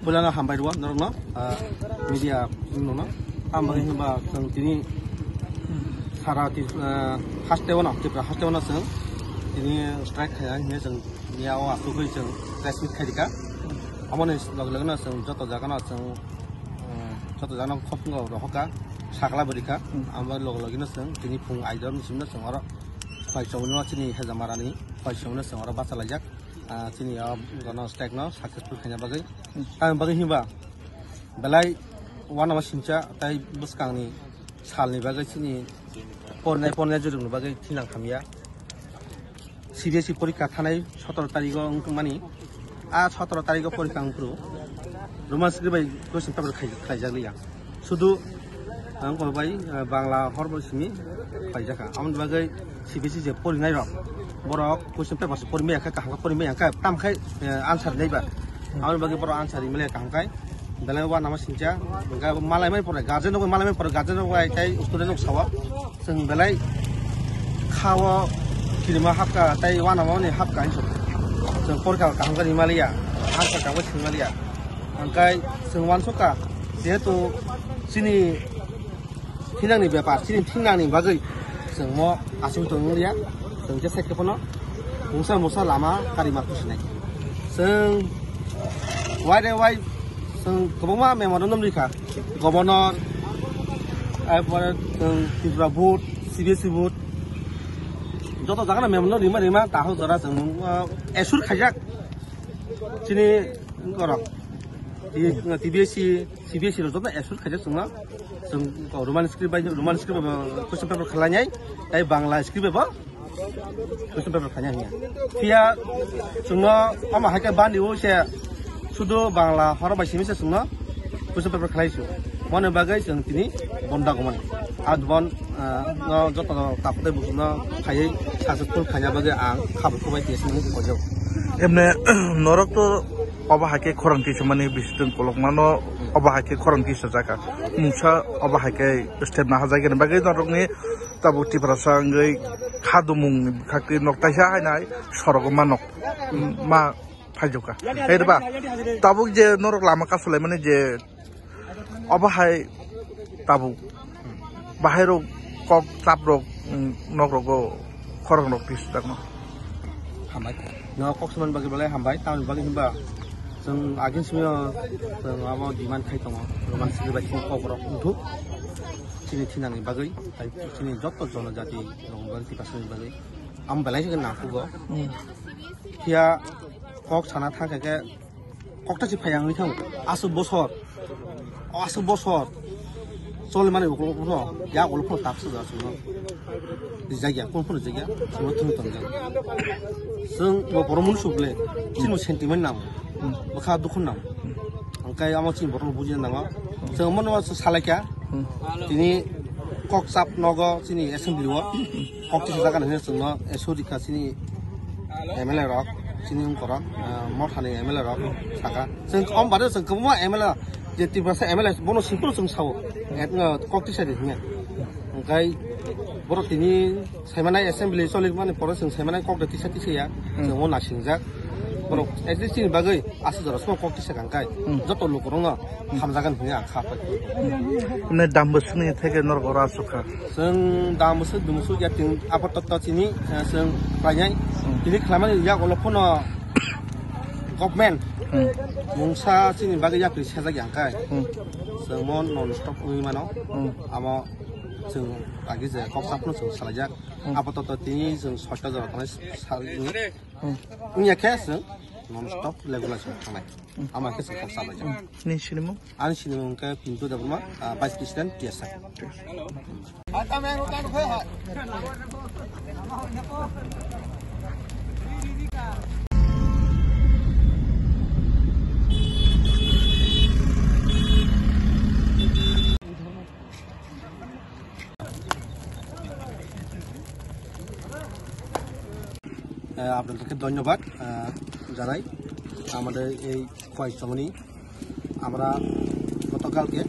Bulan hambai dua, normal. Media normal. Hambai hamba ini sarah di hastewana, kita hastewana seng. Ini strike kaya ini seng niawa aku kui seng resmi kaya dika. Amones lagu-lagu seng jatuh jaga kopung gak rohka. Sakla berika. Ambil lagu-lagu seng. Ini pung ajar musimnya seng orang. Faisaunya sini hezamarani. Faisaunya seng orang bahasa lajak. Sini ya gana strike na successful kaya bagai. Bagai himba. Belai wana masinca. Tapi buskang ni sal ni bagai sini. Pornai jurung bagai tinang kami ya. CBSE পরীক্ষা থানায় 17 তারিখ মানে 17 তারিখ পরীক্ষা পুরো romance গ্রিবাই question paper খাইজাগলিয়া শুধু আং কইবাই বাংলা হরবসিমি খাইজাকা আমন বাগৈ CBSE যে পরিনাই রক বড় কোশ্চেন পেপার পরিমেয়া কাহাঙ্কা পরিমেয়া কা তামখাই आंसर नायबा আমন বাগৈ বড় आंसर ইমেলে কাহাঙ্কাই দালাই ওয়া নামা সিনচা গা মালাইমাই পড়ে গার্জেন মালাইমাই পড়ে গার্জেন আই স্টুডেন্ট সাওয়া जों बेलाय खावा किरिमा हापका ताई वाना माने हापका हिसाब जों परका कांगारि मालिया आंसा कांगो सिंमालिया अंकाय जों वानसका जेहेतु सिनि थिनांनि बेपार सिनि थिनांनि बागै जों म आसु दंलिया जों जे साइकेफोनो मुसा लामा गारि माखुसिनाय जों वाइ जों गोबां मेमोरेन्डाम लिखा गभर्नर आइपरे जों त्रिपुरा बोर्ड CBSE बोर्ड যত জায়গা মেমনো রিমা তাহো জরা जों এসুর খাইজাক চিনি করক CBSE যত এসুর খাইজাক जों রোমান স্ক্রিপ্ট কোশ্চেন পেপার খালাইনাই তাই বাংলা স্ক্রিপ্ট এবা কোশ্চেন পেপার খাইনাই ফিয়া जों আমা হাইকা বানিও সে শুধু বাংলা হরবাইসিমিসে जों কোশ্চেন পেপার খালাইছো মনে বাগাই जों তিনি বন্দাগমান আদবন যত তাপতে বুঝনা খাইयै সাকসেসফুল খাইনা বাগে आं खाबुखौ बाय देसनि खजाव एमने नरक तो अबाहाके खरंथि समानि बिसदों कलकमानो अबाहाके खरंथि सजाका मुसा अबाहाके स्टेप ना हाजागेन बागे नरकनि ताबुति प्रासांगै खादुमुं खाक्ति नक्ताइसा हायनाय सरग मानक मा फाइजोका हेरबा ताबुक जे नरक लामा कासलाय माने जे अबाहाय ताबु बाहेरो कक तापरक नगरगो खरं रक पिस दागनो हामबाय न कक्समान बागे बलाय हामबाय टाउन बागे हिमबा जों आगिनसिम जों आबो डिमान्ड खाइ दङ रोमान सिबाय खबरक उठु सिनि थिनानि बागै ताइ सिनि जत्त जनजाति रंबाल तिपासनि बागै आम बलाय जों नाखुगो हिया कक साना थाखाके कक्तासि फायांनि थां आसु बसर चल माने उखलो या उखलो तापसो जासो जायगा कोनफोर जायगा जों थुंथं जों बर' मुलुगले सिनु सेन्टिमेन्ट नाम बखा दुखु नाम अंकाय आमा चिन बर' बुजिन नामा जों मन सालायका दिनि ककसाप नग सिनि एसेम्बलि व कक्ति जागा ने जों एसोरिका सिनि एमएलए रक सिनि उनकरा मथानि एमएलए रक सागा जों कम बारे जों गोबां एमएलए जे तिब्रासा एमएलए बनो सिम्पल जों साव कक्ति साइड हिया ओंखाय बर' तिनि सायमानाय एसेम्बलि सलिक माने पर जों सायमानाय कक्ति तिसाया जों मना सिंजाक बर' एक्जिस्टिं बागै आसु जरा सम कक्ति सागांखाय जत लोक रङ हामजागोन हिया खाफा ने दामबसनि थेके नरगरा सुखा जों दामबस दुमसु यातिं आपातत तिनि जों प्रायनाय तिनि खालामनाय या गलफोन गभर्नमेन्ट मुंसा सिनि बागै याक्रि साजागि आंखाय जों मन नन स्टप उइमानो आमा जों आगे जे कक्साफनो जों सालायजाक आपातत तिनि जों 6टा जरा थानाय सालनि उइयाखे जों नन स्टप रेगुलेसन थानाय आमा के जों सालायजाक नि सिनेमा आनि सिनेमा के पिन्टु दाबमा भाइस प्रेसिडेन्ट टिएसआ आता मैं रोकान खै हा আপনাদেরকে ধন্যবাদ জানাই আমাদের এই কয়েকজনই আমরা গতকালকে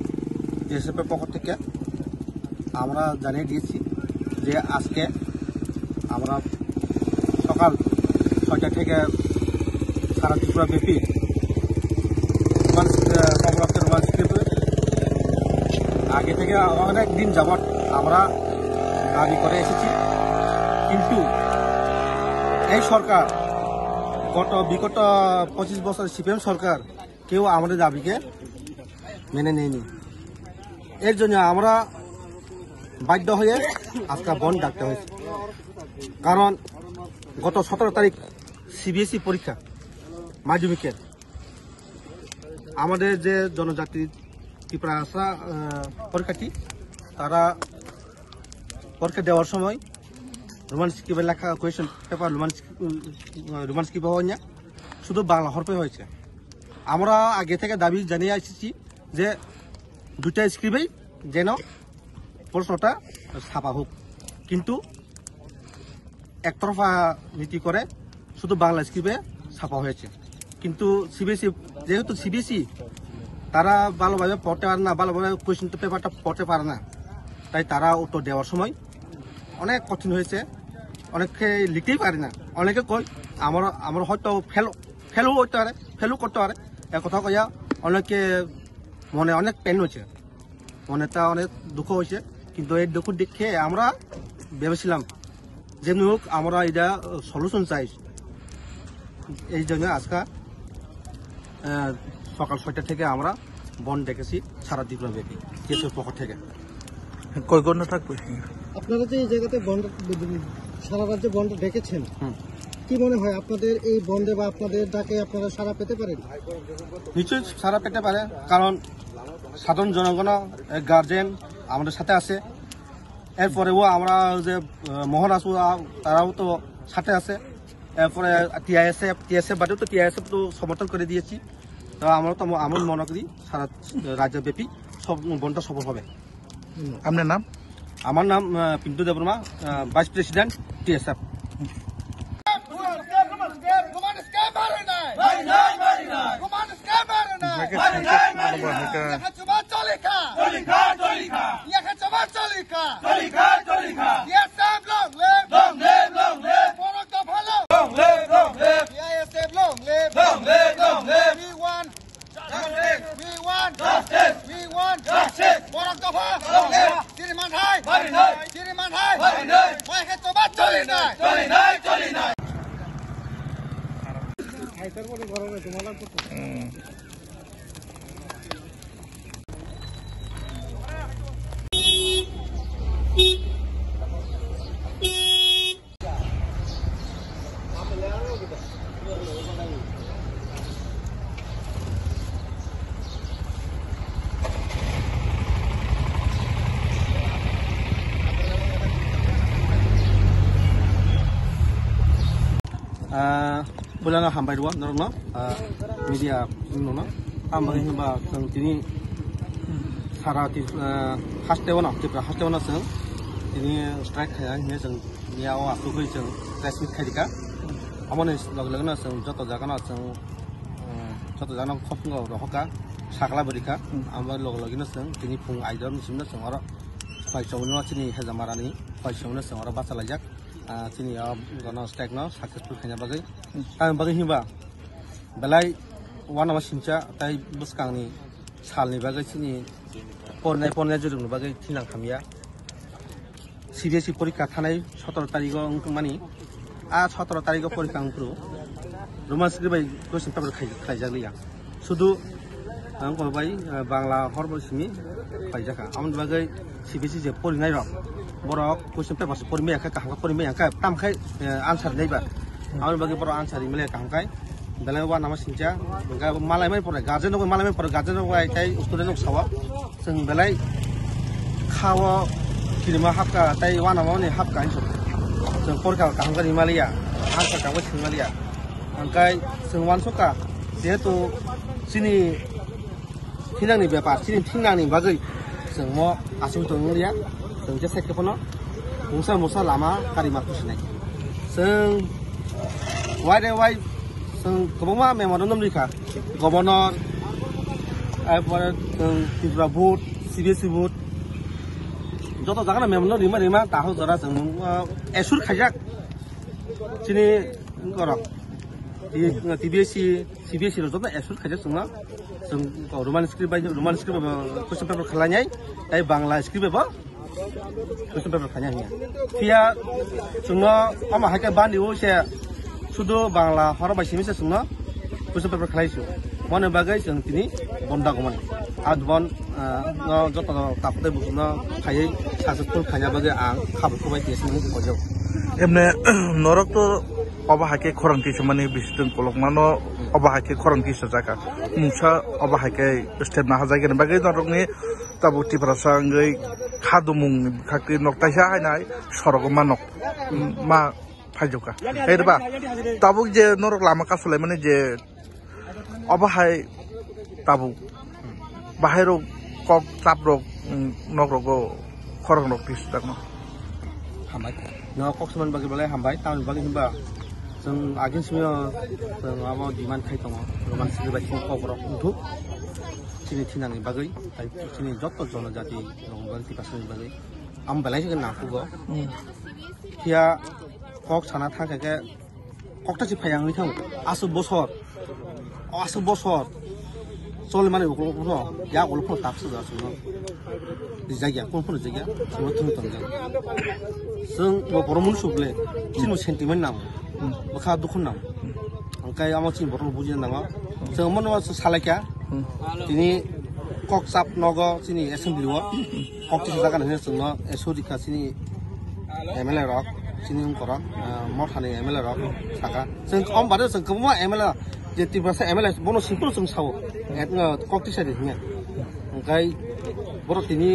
ডিএসএফের পক্ষ থেকে আমরা জানিয়ে দিয়েছি যে আজকে আমরা সকাল 6টা থেকে সারা ত্রিপুরা ব্যাপী আগে থেকে অনেক দিন যাবৎ আমরা দাবি করে এসেছি, কিন্তু এই সরকার বিগত 25 বছর সিপিএম সরকার কেউ আমাদের দাবিকে মেনে নেয়নি। এর জন্য আমরা বাধ্য হয়ে আজকে বন্ধ ডাকতে হয়েছে। কারণ গত 17 তারিখ সিবিএসই পরীক্ষা মাধ্যমিকের আমাদের যে জনজাতি ত্রিপুরা আসা পরীক্ষার্থী তারা পরীক্ষা দেওয়ার সময় রোমান স্ক্রিপ্টে লেখা কোয়েশ্চেন পেপার রোমান স্ক্রিপ্ট হওয়া না, শুধু বাংলা হরফে হয়েছে। আমরা আগে থেকে দাবি জানিয়ে এসেছি যে দুটা স্ক্রিপ্টেই যেন প্রশ্নটা ছাপা হোক, কিন্তু একতরফা নীতি করে শুধু বাংলা স্ক্রিপ্টে ছাপা হয়েছে। কিন্তু সিবিএসই যেহেতু সিবিএসই তারা ভালোভাবে পড়তে পারে না, ভালোভাবে কোয়েশ্চেন পেপারটা পড়তে পারে না, তাই তারা উত্তর দেওয়ার সময় অনেক কঠিন হয়েছে। অনেকে লিখতেই পারে না, অনেকে কয় আমরা হয়তো ফেলও করতে পারে একথা কইয়া অনেকে মনে অনেক পেন হয়েছে, মনেটা অনেক দুঃখ হয়েছে। কিন্তু এই দুঃখ দেখে আমরা ভেবেছিলাম যেমনি হোক আমরা এটা সলিউশন চাই। এই জন্য আজকে সকাল 6টা থেকে আমরা বন্ধ ডেকেছি সারা ত্রিপুরাব্যাপী কেসের পক্ষ থেকে। কয় ঘন্টা থাকবে? আপনারা যে এই জায়গাতে বন্ধ সারা রাজ্যে বন্ধ ডেকেছেন, কি মনে হয় আপনাদের এই বন্ধে বা আপনাদের ডাকে আপনারা সাড়া পেতে পারেন? নিশ্চয়ই সারা পেতে পারে, কারণ সাধারণ জনগণ গার্জেন আমাদের সাথে আছে। এরপরেও আমরা যে মহল আছো তারাও তো সাথে আছে। এরপরে টিআইএসএফ বাদেও তো টিআইএসএফ তো সমর্থন করে দিয়েছি। তো আমরা মনে করি সারা রাজ্যব্যাপী সব বন্ধ সফল হবে। আপনার নাম? আমার নাম Pintu Debbarma, vice president TSF. Bulan hambai dua, normal media normal. Hambai hamba sang tini sara ti hastewana, tipra hastewana sang tini strike kaya ini sang niaw aku kui sang resmi kaya dika. Amane log-logna sang joto jagana sang joto jagana khopngo rohoka sakla berika. Ambai log-logina sang tini pung aidon simna sang ora paisongno tini hezamarani paisongno sang ora basalajak. Sini gana strike no successful kanya bagai himba belai wana masincha tai buskang ni sal ni bagai sini pornai jurung bagai tinang khamia CBSE porikha thanai 17 tarikh mani 17 tarikh porikha angpru roman script bai question paper khaijaglia sudu ang ko bai bangla horbo simi khaijaka amon bagai CBSE je porinai rok borok question paper porimai ka kahang porimai ka tamkhai answer nei ba amon bagai borok answer imle kahangkai belai wa nama sincha ga malai mai pore garden no malai mai pore garden no ai tai student no sawa sing belai khawa kilima hapka tai wa nama ni hapka inso sing porka kahangka himalaya answer ka wa himalaya angkai sing wan soka jehetu sini tinang ni byapar sini tinang ni bagai sing mo asim tonglia sing je sek kono musa lama karima kusnai sing wai sing koboma memorandum likha governor এরপরে Tripura board CBSE board যত জায়গা মেমনো রিমা তাহো যারা जों এসুর খাইজাক চিনি করক CBSE যত এসুল খাইছে जोंना जों रमान स्क्रिप्ट कुइसन पेपर खालायनाय ताइ बांला स्क्रिप्ट एबा कुइसन पेपर खालायनाय फिया जोंना अमा हाके बानिओ से सुदु बांला हरबायसि मिसे जोंना कुइसन पेपर खालायसु माने बागै जों तिनि बन्दागमन आदबन जत तापते बुसुना खायै सासुफुल खाया बागै आं खाबुखौ बाय देसनि बजाव एमने नरक तो अबाहाके खरंथि समनि बिसिदों कलकमानो अबाहाके खरंथि सजाका मुसा अबाहाके स्टेप ना हाजागेन बागै नरकनि ताबुति प्रासांगै खादुमुं खाक्रि नक्तायसा हायनाय सरगमा नक मा फायजोका एरबा ताबुक जे नरक लामा कासलाय माने जे अबाहाय ताबु बाहेरो कक ताबरक नरगो खरं नक्तिस दागनो हामबाय न कक्समान बागै बलाय हामबाय टाउन बागै होनबा जों आगेनसिनो जों माबा डिमान्ड खाय दङ रमान स्क्रिप्ट बायदि ककरक उन्थु चिनि थिनानि बागै ताइ चिनि जत जनजाति रंबाल तिपासनि बागै आम बलाय जों नाखुगो फिया कक साना थाखाके कक्तासि फायांनि थां आसु बसर चल माने उकलफोर या उकलफोर तापसो जासो जायगा कोनफोर जायगा जों थुंथं जों बरमन सुबले चिनु सेन्टिमेन्ट नाम बखा दुखु नाम अंकाय आमा चिन बरन बुजिन नामा जों मनवा सालायका तिनि ककसाप नग चिनि एसेम्बली व कक्तिस जागा ने जों एसोदिका चिनि एमएलए रक चिनि उनकरा मथानि एमएलए रक साका जों कम बादे जों कम एमएलए जे तिब्रासा एमएलए बनो सिम्पल जों साव कक्तिस हिने अंकाय बर तिनि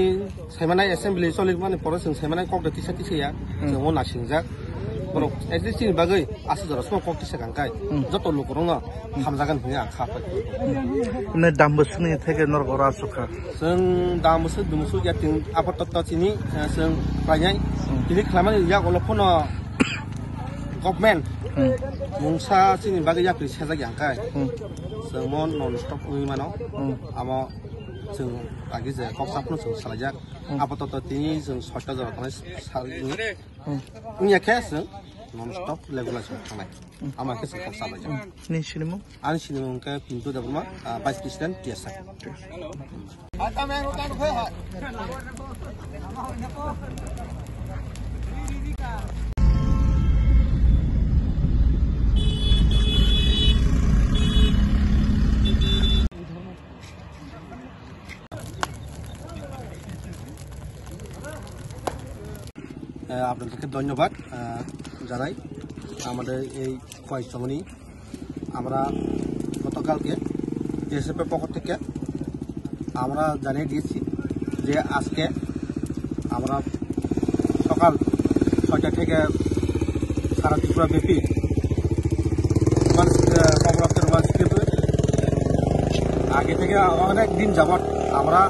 सायमानाय एसेम्बली सलिक माने पर जों सायमानाय कक्ति तिसा तिसाया जों नासिंजा बर एजेन्सिनि बागै आसु जरा सम कक्तिस गांकाय जत लोकरङ हामजागोन हिया खाफाय ने दामबसनि थेके नरगरा सुखा जों दामबसो दुमसु यातिं आपातत तिनि जों प्रायनाय तिनि खालामनाय या गलफोन गभर्नमेन्ट मुंसा चिनि बागै याक्रि सेजा गांकाय जों मन नन स्टप उइमानो आमा जों आगे जे कक्साफोर जों सालायजाक आपातत तिनि जों 6 जरा थानाय सालनि उनियाखे जों नन स्टप रेगुलेसन थानाय आमाखे जों कक्सालायजाक नि सिनिमु आनि सिनिमु के पिन्टु दाबमा भाइस प्रेसिडेन्ट टिएसआ আপনাদেরকে ধন্যবাদ জানাই আমাদের এই কয়েকজনই আমরা গতকালকে ডিএসএফের পক্ষ থেকে আমরা জানিয়ে দিয়েছি যে আজকে আমরা সকাল 6টা থেকে সারা ত্রিপুরা ব্যাপী আগে থেকে অনেক দিন যাবত আমরা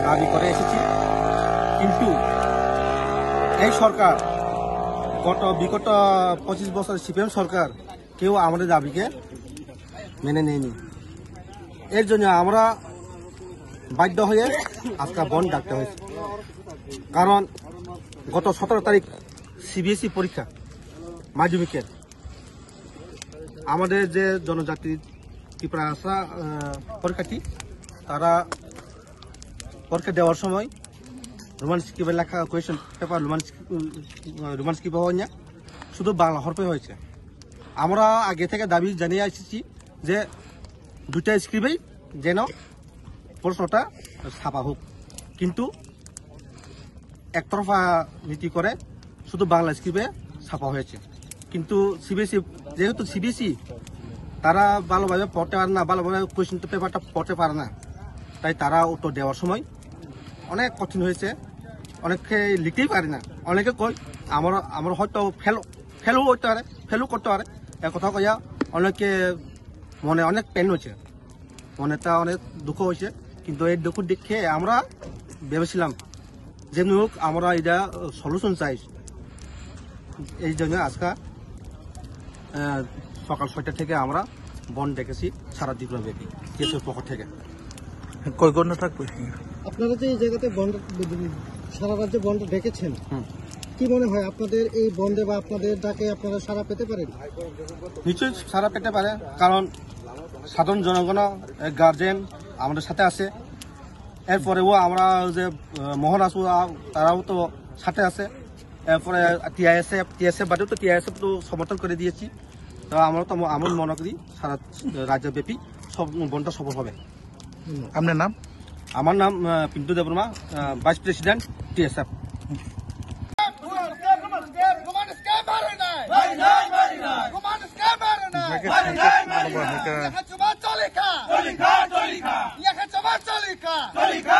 দাবি করে এসেছি কিন্তু এই সরকার বিগত 25 বছর সিপিএম সরকার কেউ আমাদের দাবিকে মেনে নেয়নি এর জন্য আমরা বাধ্য হয়ে আজকে বন্ধ ডাকতে হয়েছে কারণ গত 17 তারিখ সিবিএসই পরীক্ষা মাধ্যমিকের আমাদের যে জনজাতি ত্রিপুরা আসা পরীক্ষার্থী তারা পরীক্ষা দেওয়ার সময় রোমান স্ক্রিপ্টে লেখা কোয়েশ্চেন পেপার রোমান স্ক্রিপ্ট হওয়া শুধু বাংলা হরফে হয়েছে আমরা আগে থেকে দাবি জানিয়ে আসছি যে দুটা স্ক্রিপ্টেই যেন প্রশ্নটা ছাপা হোক কিন্তু একতরফা নীতি করে শুধু বাংলা স্ক্রিপ্টে ছাপা হয়েছে কিন্তু সিবিএসই যেহেতু সিবিএসই তারা ভালোভাবে পড়তে পারে না ভালোভাবে কোয়েশ্চেন পেপারটা পড়তে পারে না তাই তারা উত্তর দেওয়ার সময় অনেক কঠিন হয়েছে অনেকে লিখতেই পারে না অনেকে কয় আমার হয়তো ফেলও করতে পারে ফেলও করতে পারে এক কথা কইয়া অনেকে মনে অনেক পেন হয়েছে মনেটা অনেক দুঃখ হয়েছে কিন্তু এই দুঃখ দেখে আমরা ভেবেছিলাম যেমনি হোক আমরা এটা সলিউশন চাই এই জন্য আজকে সকাল 6টা থেকে আমরা বন্ধ ডেকেছি সারা ত্রিপুরা ব্যাপী কেসের পক্ষ থেকে কয় ঘন্টা থাকবে আপনারা যে এই জায়গাতে বন্ধ সারা রাজ্যে বন্ধ ডেকেছেন কি মনে হয় আপনাদের এই বন্ধে বা আপনাদের ডাকে আপনারা সাড়া পেতে পারেন? নিশ্চয়ই সারা পেতে পারে, কারণ সাধারণ জনগণ, গার্জেন আমাদের সাথে আছে। এরপরেও আমরা যে মহল আছো তারাও তো সাথে আছে। এরপরে টিআইএসএফ বাদেও তো টিআইএসএফ তো সমর্থন করে দিয়েছি। তো আমরা তো আমার মনে করি সারা রাজ্যব্যাপী সব বনটা সফল হবে। আপনার নাম? আমার নাম Pintu Debbarma, vice president TSF. Mereka